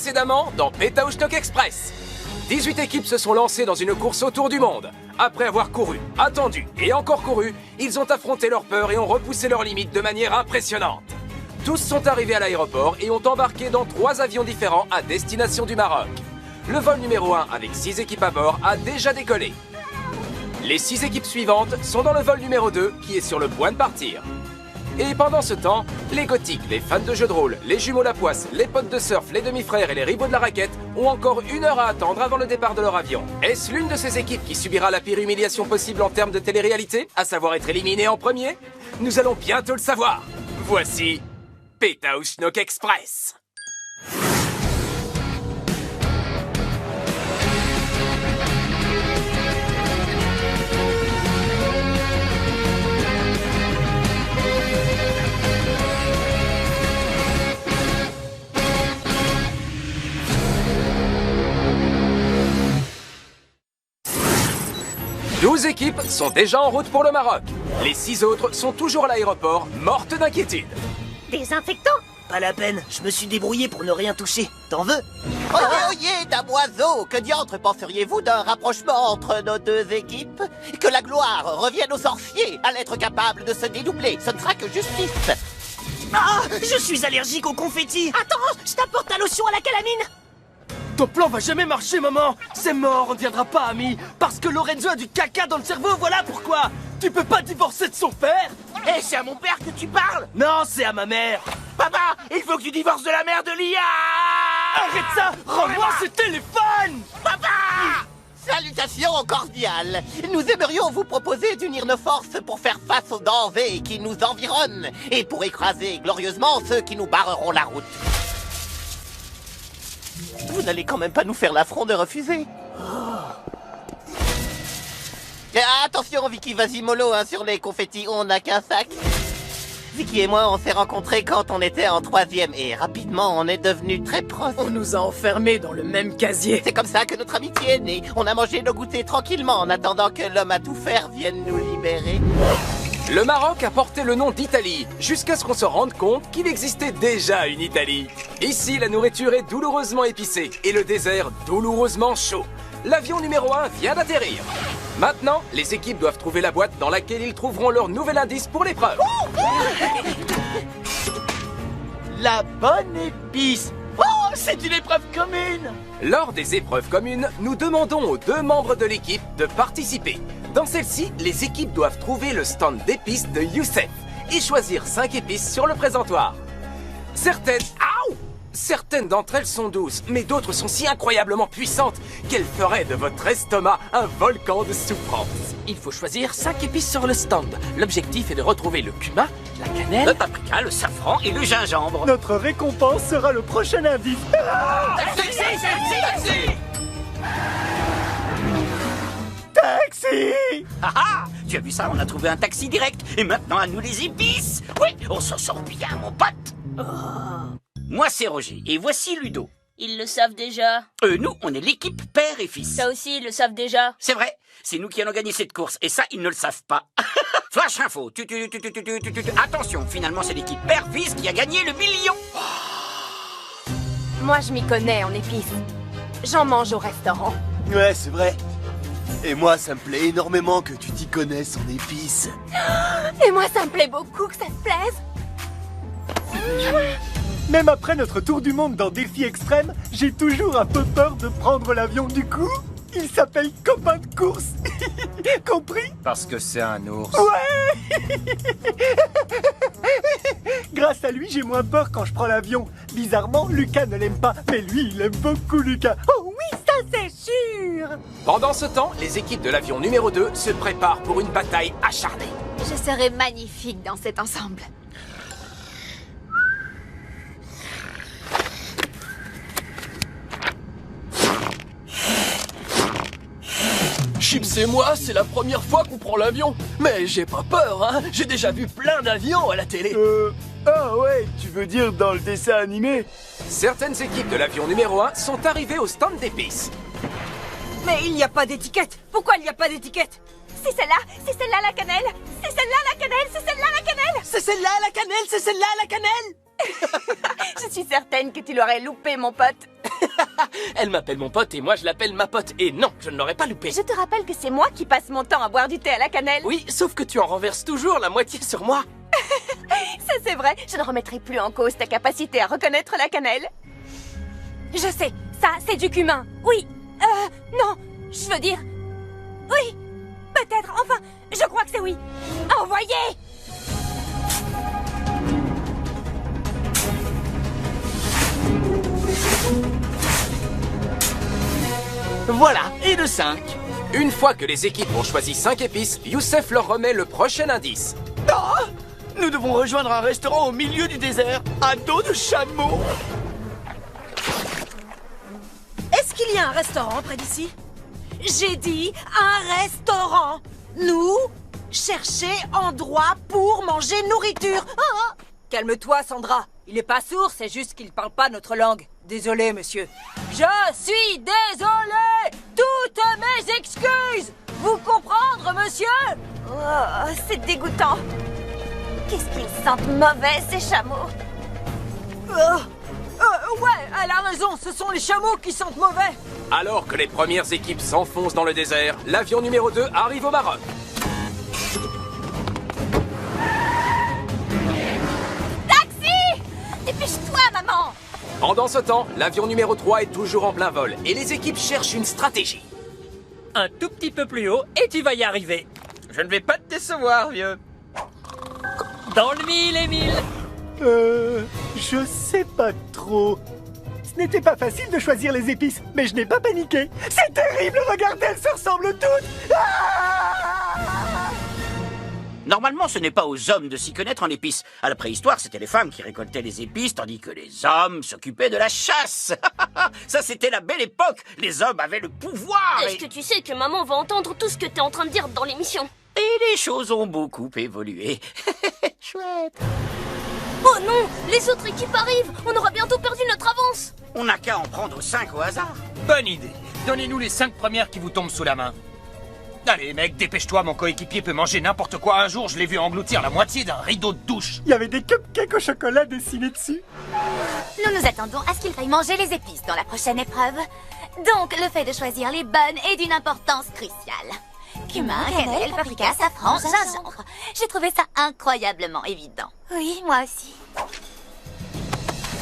précédemment dans Pétaouchnok Express. 18 équipes se sont lancées dans une course autour du monde. Après avoir couru, attendu et encore couru, ils ont affronté leur peur et ont repoussé leurs limites de manière impressionnante. Tous sont arrivés à l'aéroport et ont embarqué dans 3 avions différents à destination du Maroc. Le vol numéro 1 avec 6 équipes à bord a déjà décollé. Les 6 équipes suivantes sont dans le vol numéro 2 qui est sur le point de partir. Et pendant ce temps, les gothiques, les fans de jeux de rôle, les jumeaux Lapoisse, les potes de surf, les demi-frères et les rivaux de la raquette ont encore 1 heure à attendre avant le départ de leur avion. Est-ce l'une de ces équipes qui subira la pire humiliation possible en termes de télé-réalité, à savoir être éliminée en premier? Nous allons bientôt le savoir. Voici Pétaouchnok Express. Douze équipes sont déjà en route pour le Maroc. Les 6 autres sont toujours à l'aéroport, mortes d'inquiétude. Désinfectant? Pas la peine, je me suis débrouillé pour ne rien toucher. T'en veux? Oyez, damoiseau, que diantre penseriez-vous d'un rapprochement entre nos 2 équipes? Que la gloire revienne aux sorciers, à l'être capable de se dédoubler, ce ne sera que justice. Ah, je suis allergique aux confettis. Attends, je t'apporte ta lotion à la calamine. Ton plan va jamais marcher, maman. C'est mort, on ne deviendra pas amis. Parce que Lorenzo a du caca dans le cerveau, voilà pourquoi. Tu peux pas divorcer de son père. Eh, c'est à mon père que tu parles? Non, c'est à ma mère. Papa, il faut que tu divorces de la mère de Lia. Arrête ça. Rends-moi ce téléphone. Papa! Salutations cordiales. Nous aimerions vous proposer d'unir nos forces pour faire face aux dangers qui nous environnent et pour écraser glorieusement ceux qui nous barreront la route. Vous n'allez quand même pas nous faire l'affront de refuser. Attention, Vicky, vas-y mollo, hein, sur les confettis, on n'a qu'un sac. Vicky et moi, on s'est rencontrés quand on était en 3e et rapidement, on est devenus très proches. On nous a enfermés dans le même casier. C'est comme ça que notre amitié est née. On a mangé nos goûters tranquillement en attendant que l'homme à tout faire vienne nous libérer. Le Maroc a porté le nom d'Italie, jusqu'à ce qu'on se rende compte qu'il existait déjà une Italie. Ici, la nourriture est douloureusement épicée et le désert douloureusement chaud. L'avion numéro 1 vient d'atterrir. Maintenant, les équipes doivent trouver la boîte dans laquelle ils trouveront leur nouvel indice pour l'épreuve. La bonne épice. Oh, c'est une épreuve commune. Lors des épreuves communes, nous demandons aux 2 membres de l'équipe de participer. Dans celle-ci, les équipes doivent trouver le stand d'épices de Youssef et choisir 5 épices sur le présentoir. Certaines d'entre elles sont douces, mais d'autres sont si incroyablement puissantes qu'elles feraient de votre estomac un volcan de souffrance. Il faut choisir 5 épices sur le stand. L'objectif est de retrouver le cumin, la cannelle, Le paprika, le safran et le gingembre. Notre récompense sera le prochain indice. Taxi. Ah ah, tu as vu ça? On a trouvé un taxi direct. Et maintenant, à nous les épices. Oui, on s'en sort bien, mon pote. Moi, c'est Roger. Et voici Ludo. Ils le savent déjà. Nous, on est l'équipe père et fils. Ça aussi, ils le savent déjà. C'est vrai, c'est nous qui allons gagner cette course. Et ça, ils ne le savent pas. Flash info. Attention, finalement, c'est l'équipe père-fils qui a gagné le million. Moi, je m'y connais en épices. J'en mange au restaurant. Ouais, c'est vrai. Et moi, ça me plaît énormément que tu t'y connaisses en épices. Et moi, ça me plaît beaucoup que ça te plaise. Même après notre tour du monde dans Défi Extrême, j'ai toujours un peu peur de prendre l'avion du coup. Il s'appelle copain de course. Compris? Parce que c'est un ours. Ouais. Grâce à lui, j'ai moins peur quand je prends l'avion. Bizarrement, Lucas ne l'aime pas, mais lui, il aime beaucoup Lucas. Oh oui, ça c'est sûr. Pendant ce temps, les équipes de l'avion numéro 2 se préparent pour une bataille acharnée. Je serai magnifique dans cet ensemble. Chips et moi, c'est la première fois qu'on prend l'avion. Mais j'ai pas peur, hein. J'ai déjà vu plein d'avions à la télé. Ah ouais, tu veux dire dans le dessin animé? Certaines équipes de l'avion numéro 1 sont arrivées au stand d'épices. Mais il n'y a pas d'étiquette. Pourquoi il n'y a pas d'étiquette? C'est celle-là la cannelle. C'est celle-là la cannelle, c'est celle-là la cannelle. C'est celle-là la cannelle, c'est celle-là la cannelle. Je suis certaine que tu l'aurais loupé, mon pote. Elle m'appelle mon pote et moi je l'appelle ma pote. Et non, je ne l'aurais pas loupé. Je te rappelle que c'est moi qui passe mon temps à boire du thé à la cannelle. Oui, sauf que tu en renverses toujours la moitié sur moi. Ça c'est vrai, je ne remettrai plus en cause ta capacité à reconnaître la cannelle. Je sais, ça c'est du cumin. Oui, non, je veux dire... Oui, peut-être, enfin, je crois que c'est oui. Envoyez! Voilà, et de 5. Une fois que les équipes ont choisi 5 épices, Youssef leur remet le prochain indice. Nous devons rejoindre un restaurant au milieu du désert, à dos de chameau. Est-ce qu'il y a un restaurant près d'ici? J'ai dit un restaurant. Nous, chercher endroit pour manger nourriture. Ah. Calme-toi, Sandra. Il est pas sourd, c'est juste qu'il parle pas notre langue. Désolé, monsieur. Je suis désolé. Toutes mes excuses. Vous comprendre, monsieur? Oh, c'est dégoûtant. Qu'est-ce qu'ils sentent mauvais, ces chameaux? Ouais, elle a raison, ce sont les chameaux qui sentent mauvais. Alors que les premières équipes s'enfoncent dans le désert, l'avion numéro 2 arrive au Maroc. Taxi! Dépêche-toi, maman! Pendant ce temps, l'avion numéro 3 est toujours en plein vol et les équipes cherchent une stratégie. Un tout petit peu plus haut et tu vas y arriver. Je ne vais pas te décevoir, vieux. Dans le mille et mille. Je sais pas trop. Ce n'était pas facile de choisir les épices, mais je n'ai pas paniqué. C'est terrible, regardez, elles se ressemblent toutes. Normalement, ce n'est pas aux hommes de s'y connaître en épices. À la préhistoire, c'était les femmes qui récoltaient les épices, tandis que les hommes s'occupaient de la chasse. Ça, c'était la belle époque. Les hommes avaient le pouvoir. Est-ce que tu sais que maman va entendre tout ce que t'es en train de dire dans l'émission? Et les choses ont beaucoup évolué. Chouette. Oh non, les autres équipes arrivent. On aura bientôt perdu notre avance. On n'a qu'à en prendre 5 au hasard. Bonne idée. Donnez-nous les 5 premières qui vous tombent sous la main. Allez mec, dépêche-toi, mon coéquipier peut manger n'importe quoi. Un jour, je l'ai vu engloutir la moitié d'un rideau de douche. Il y avait des cupcakes au chocolat dessinés dessus. Nous nous attendons à ce qu'il faille manger les épices dans la prochaine épreuve. Donc, le fait de choisir les bonnes est d'une importance cruciale. Cumin, cannelle, paprika, safran, gingembre. J'ai trouvé ça incroyablement évident. Oui, moi aussi.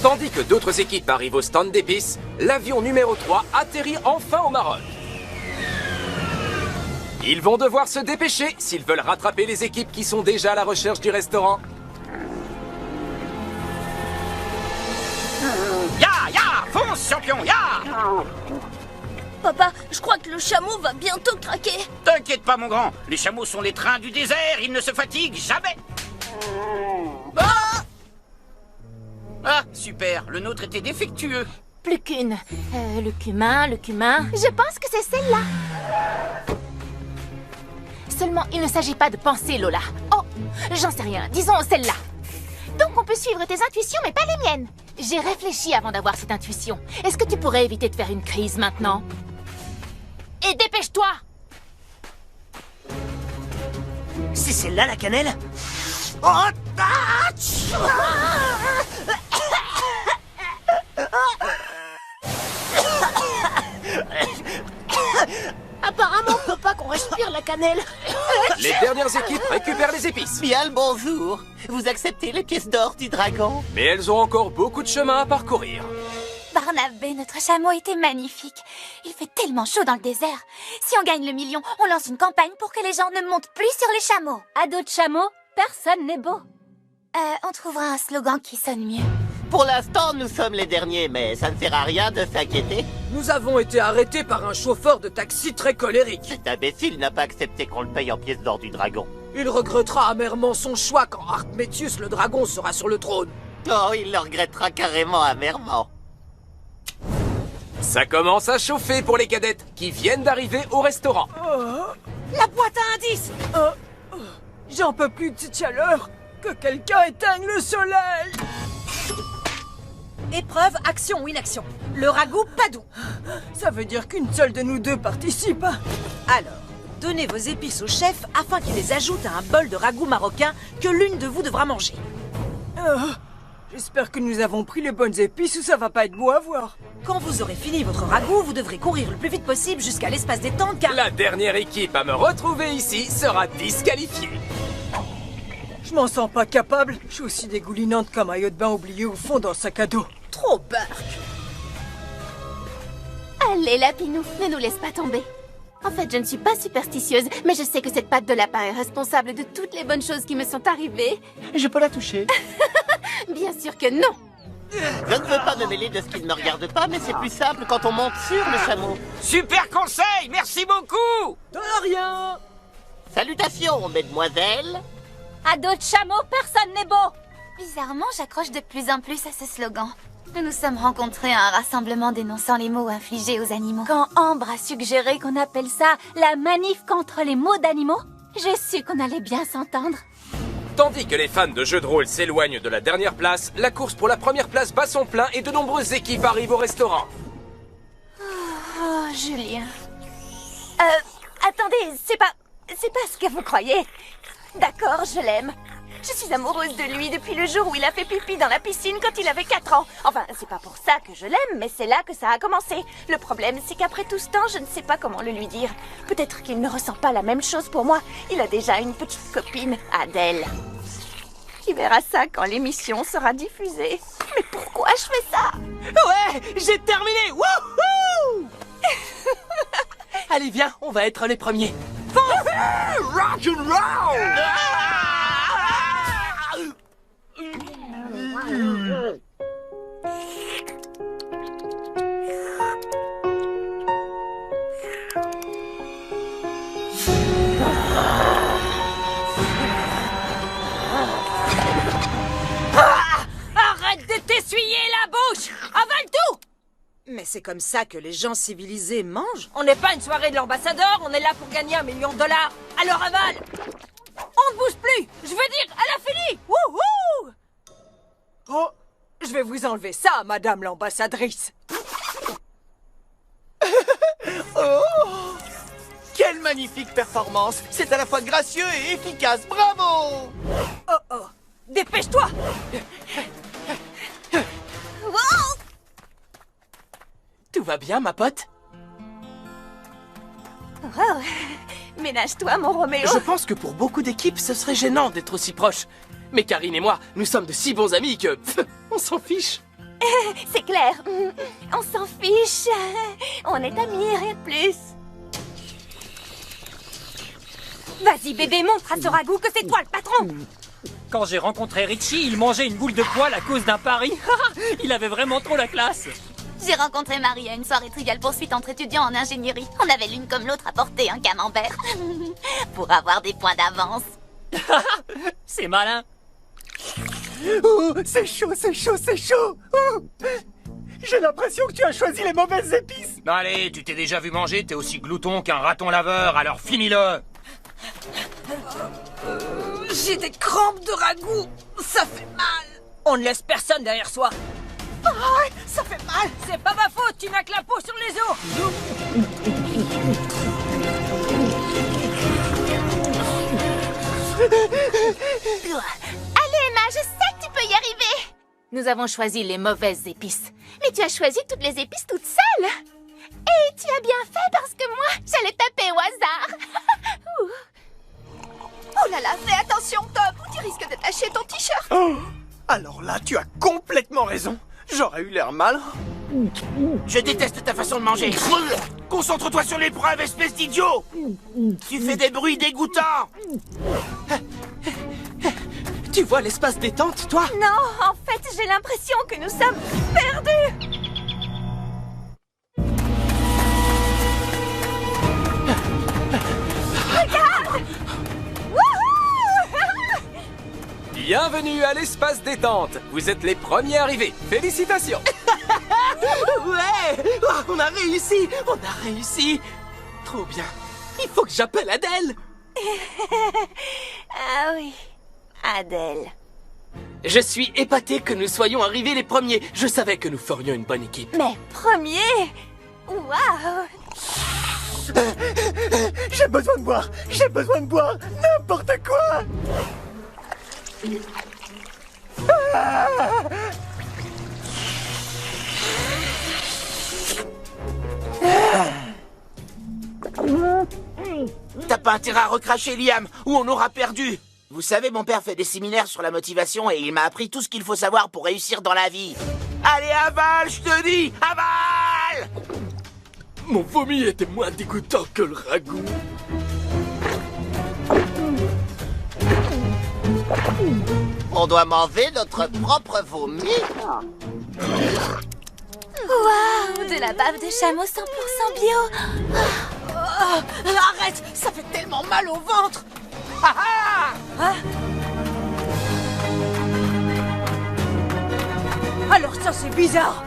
Tandis que d'autres équipes arrivent au stand d'épices, l'avion numéro 3 atterrit enfin au Maroc. Ils vont devoir se dépêcher s'ils veulent rattraper les équipes qui sont déjà à la recherche du restaurant. Ya, ya, fonce champion, ya. Papa, je crois que le chameau va bientôt craquer. T'inquiète pas, mon grand. Les chameaux sont les trains du désert, ils ne se fatiguent jamais. Ah, super, le nôtre était défectueux. Plus qu'une. Le cumin. Je pense que c'est celle-là. Seulement, il ne s'agit pas de penser, Lola. Oh, j'en sais rien. Disons celle-là. Donc, on peut suivre tes intuitions, mais pas les miennes. J'ai réfléchi avant d'avoir cette intuition. Est-ce que tu pourrais éviter de faire une crise maintenant? Et dépêche-toi! C'est celle-là la cannelle? Apparemment, on peut pas qu'on respire la cannelle. Les dernières équipes récupèrent les épices. Bien le bonjour. Vous acceptez les pièces d'or du dragon? Mais elles ont encore beaucoup de chemin à parcourir. Barnabé, notre chameau était magnifique. Il fait tellement chaud dans le désert. Si on gagne le million, on lance une campagne pour que les gens ne montent plus sur les chameaux. À dos de chameau, personne n'est beau. On trouvera un slogan qui sonne mieux. Pour l'instant, nous sommes les derniers, mais ça ne sert à rien de s'inquiéter. Nous avons été arrêtés par un chauffeur de taxi très colérique. Cet imbécile n'a pas accepté qu'on le paye en pièces d'or du dragon. Il regrettera amèrement son choix quand Artmétius le dragon sera sur le trône. Oh, il le regrettera carrément amèrement. Ça commence à chauffer pour les cadettes qui viennent d'arriver au restaurant. La boîte à indices. J'en peux plus de cette chaleur. Que quelqu'un éteigne le soleil. Épreuve action ou inaction. Le ragoût pas doux. Ça veut dire qu'une seule de nous deux participe. Alors, donnez vos épices au chef afin qu'il les ajoute à un bol de ragoût marocain que l'une de vous devra manger. J'espère que nous avons pris les bonnes épices ou ça va pas être beau à voir. Quand vous aurez fini votre ragoût, vous devrez courir le plus vite possible jusqu'à l'espace détente car... La dernière équipe à me retrouver ici sera disqualifiée. Je m'en sens pas capable. Je suis aussi dégoulinante qu'un maillot de bain oublié au fond d'un sac à dos. Trop barque. Allez, Lapinou, ne nous laisse pas tomber. En fait, je ne suis pas superstitieuse, mais je sais que cette patte de lapin est responsable de toutes les bonnes choses qui me sont arrivées. Je peux la toucher. Bien sûr que non. Je ne veux pas me mêler de ce qui ne me regarde pas, mais c'est plus simple quand on monte sur le chameau. Super conseil, merci beaucoup. De rien. Salutations, mesdemoiselles. À d'autres chameaux, personne n'est beau. Bizarrement, j'accroche de plus en plus à ce slogan. Nous nous sommes rencontrés à un rassemblement dénonçant les maux infligés aux animaux. Quand Ambre a suggéré qu'on appelle ça la manif contre les maux d'animaux, j'ai su qu'on allait bien s'entendre. Tandis que les fans de jeux de rôle s'éloignent de la dernière place, la course pour la première place bat son plein et de nombreuses équipes arrivent au restaurant. Oh, Julien. Attendez, c'est pas ce que vous croyez. D'accord, je l'aime. Je suis amoureuse de lui depuis le jour où il a fait pipi dans la piscine quand il avait 4 ans. Enfin, c'est pas pour ça que je l'aime, mais c'est là que ça a commencé. Le problème, c'est qu'après tout ce temps, je ne sais pas comment le lui dire. Peut-être qu'il ne ressent pas la même chose pour moi. Il a déjà une petite copine, Adèle. Qui verra ça quand l'émission sera diffusée. Mais pourquoi je fais ça? Ouais, j'ai terminé. Wouhou! Allez, viens, on va être les premiers. Rock and roll! Arrête de t'essuyer la bouche. Avale tout. Mais c'est comme ça que les gens civilisés mangent. On n'est pas une soirée de l'ambassadeur, on est là pour gagner $1 million. Alors avale. On ne bouge plus. Je veux dire, elle a fini. Wouhou. Oh, je vais vous enlever ça, madame l'ambassadrice. Oh! Quelle magnifique performance! C'est à la fois gracieux et efficace, bravo! Oh oh, dépêche-toi. Tout va bien, ma pote? Oh, ménage-toi, mon Roméo. Je pense que pour beaucoup d'équipes, ce serait gênant d'être aussi proches. Mais Karine et moi, nous sommes de si bons amis que... on s'en fiche. C'est clair. On s'en fiche. On est amis, rien de plus. Vas-y, bébé, montre à ce ragoût que c'est toi le patron. Quand j'ai rencontré Richie, il mangeait une boule de poil à cause d'un pari. Il avait vraiment trop la classe. J'ai rencontré Marie à une soirée triviale poursuite entre étudiants en ingénierie. On avait l'une comme l'autre apporté un camembert. Pour avoir des points d'avance. C'est malin. Oh, c'est chaud, c'est chaud, c'est chaud. Oh. J'ai l'impression que tu as choisi les mauvaises épices. Allez, tu t'es déjà vu manger, t'es aussi glouton qu'un raton laveur, alors finis-le. J'ai des crampes de ragoût. Ça fait mal. On ne laisse personne derrière soi. Ah, ça fait mal. C'est pas ma faute, tu n'as que la peau sur les os. Allez, Emma, je sais que tu peux y arriver. Nous avons choisi les mauvaises épices. Mais tu as choisi toutes les épices toute seule. Et tu as bien fait parce que moi, j'allais taper au hasard. Oh là là, fais attention, Tom, ou tu risques de tacher ton t-shirt. Oh. Alors là, tu as complètement raison. J'aurais eu l'air mal. Je déteste ta façon de manger. Concentre-toi sur l'épreuve, espèce d'idiot. Tu fais des bruits dégoûtants. Tu vois l'espace détente, toi? Non, en fait, j'ai l'impression que nous sommes perdus. Regarde! Wouhou! Bienvenue à l'espace détente. Vous êtes les premiers arrivés. Félicitations. Ouais! Oh, on a réussi! On a réussi! Trop bien! Il faut que j'appelle Adèle! Ah oui, Adèle. Je suis épaté que nous soyons arrivés les premiers. Je savais que nous ferions une bonne équipe. Mais premier? Waouh! J'ai besoin de boire. J'ai besoin de boire. N'importe quoi. T'as pas intérêt à recracher, Liam, ou on aura perdu. Vous savez, mon père fait des séminaires sur la motivation et il m'a appris tout ce qu'il faut savoir pour réussir dans la vie. Allez, avale, je te dis, avale! Mon vomi était moins dégoûtant que le ragoût. On doit manger notre propre vomi. Waouh, de la bave de chameau 100% bio. Arrête, ça fait tellement mal au ventre. Hein? Alors ça, c'est bizarre.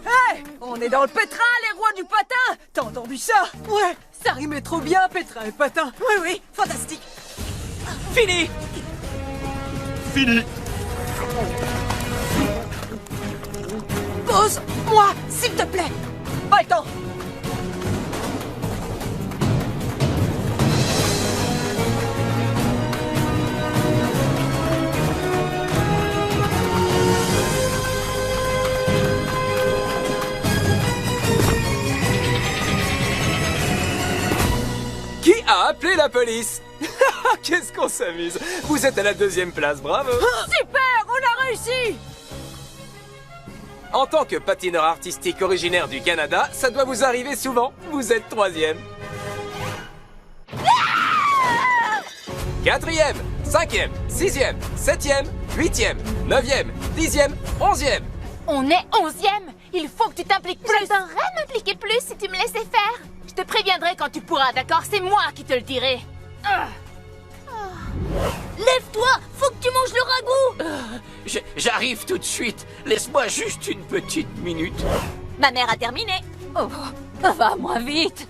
Hey, on est dans le pétrin, les rois du patin. T'as entendu ça? Ouais, ça rimait trop bien, pétrin et patin. Oui, oui, fantastique. Fini. Fini. Pose-moi, s'il te plaît. Pas le temps. Qui a appelé la police? Qu'est-ce qu'on s'amuse. Vous êtes à la 2e place, bravo. Super, on a réussi. En tant que patineur artistique originaire du Canada, ça doit vous arriver souvent. Vous êtes 3e. 4e, 5e, 6e, 7e, 8e, 9e, 10e, 11e. On est 11e. Il faut que tu t'impliques plus. J'adorerais m'impliquer plus si tu me laissais faire. Je te préviendrai quand tu pourras, d'accord? C'est moi qui te le dirai. Lève-toi, faut que tu manges le ragoût. J'arrive tout de suite. Laisse-moi juste une petite minute. Ma mère a terminé. Oh, va moins vite.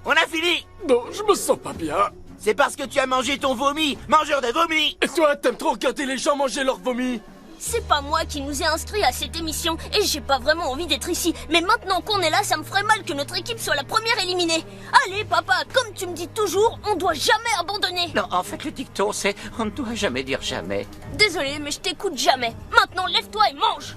On a fini. Non, je me sens pas bien. C'est parce que tu as mangé ton vomi, mangeur de vomi. Et toi, t'aimes trop regarder les gens manger leur vomi? C'est pas moi qui nous ai inscrits à cette émission et j'ai pas vraiment envie d'être ici. Mais maintenant qu'on est là, ça me ferait mal que notre équipe soit la première éliminée. Allez, papa, comme tu me dis toujours, on doit jamais abandonner. Non, en fait, le dicton, c'est on ne doit jamais dire jamais. Désolé, mais je t'écoute jamais. Maintenant, lève-toi et mange.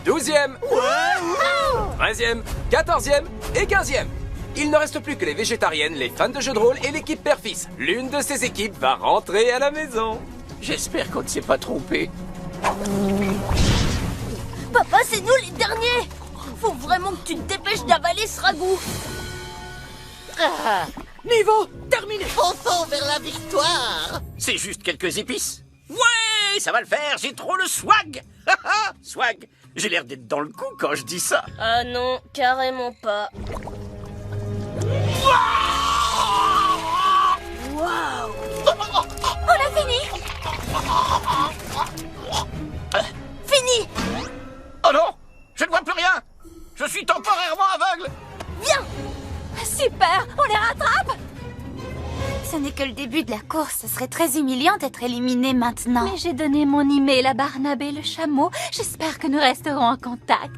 12e, 13e, 14e et 15e. Il ne reste plus que les végétariennes, les fans de jeux de rôle et l'équipe père-fils. L'une de ces équipes va rentrer à la maison. J'espère qu'on ne s'est pas trompé. Papa, c'est nous les derniers. Faut vraiment que tu te dépêches d'avaler ce ragoût. Niveau terminé. Fonçons vers la victoire. C'est juste quelques épices. Ouais, ça va le faire, j'ai trop le swag. Swag, j'ai l'air d'être dans le coup quand je dis ça. Ah non, carrément pas. Waouh. On a fini. Fini. Oh non, je ne vois plus rien. Je suis temporairement aveugle. Viens. Super, on les rattrape. Ce n'est que le début de la course. Ce serait très humiliant d'être éliminé maintenant. Mais j'ai donné mon email à Barnabé le chameau. J'espère que nous resterons en contact.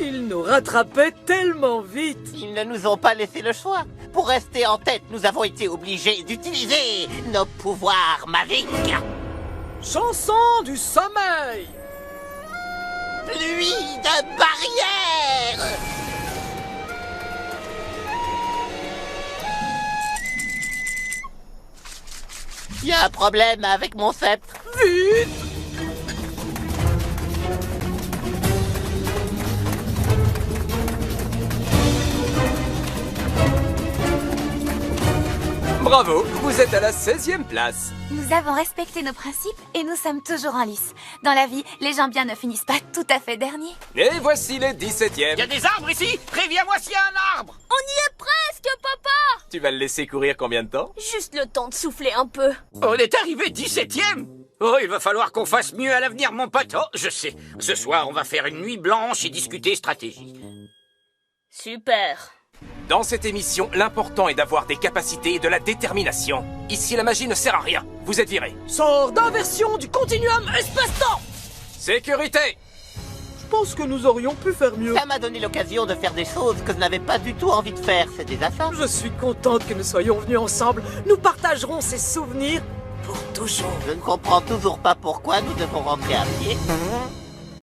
Ils nous rattrapaient tellement vite. Ils ne nous ont pas laissé le choix. Pour rester en tête, nous avons été obligés d'utiliser nos pouvoirs magiques. Chanson du sommeil. Pluie de barrière. Il y a un problème avec mon sceptre. Vite. Bravo, vous êtes à la 16e place. Nous avons respecté nos principes et nous sommes toujours en lice. Dans la vie, les gens bien ne finissent pas tout à fait derniers. Et voici les Il y 17e. a des arbres ici. Préviens-moi s'il y a un arbre. On y est presque, papa. Tu vas le laisser courir combien de temps? Juste le temps de souffler un peu. On est arrivé 17e. Oh, il va falloir qu'on fasse mieux à l'avenir, mon pote. Oh, je sais. Ce soir, on va faire une nuit blanche et discuter stratégie. Super. Dans cette émission, l'important est d'avoir des capacités et de la détermination. Ici, la magie ne sert à rien. Vous êtes virés. Sort d'inversion du continuum espace-temps. Sécurité! Je pense que nous aurions pu faire mieux. Ça m'a donné l'occasion de faire des choses que je n'avais pas du tout envie de faire. C'est déjà ça. Je suis contente que nous soyons venus ensemble. Nous partagerons ces souvenirs pour toujours. Je ne comprends toujours pas pourquoi nous devons rentrer à pied.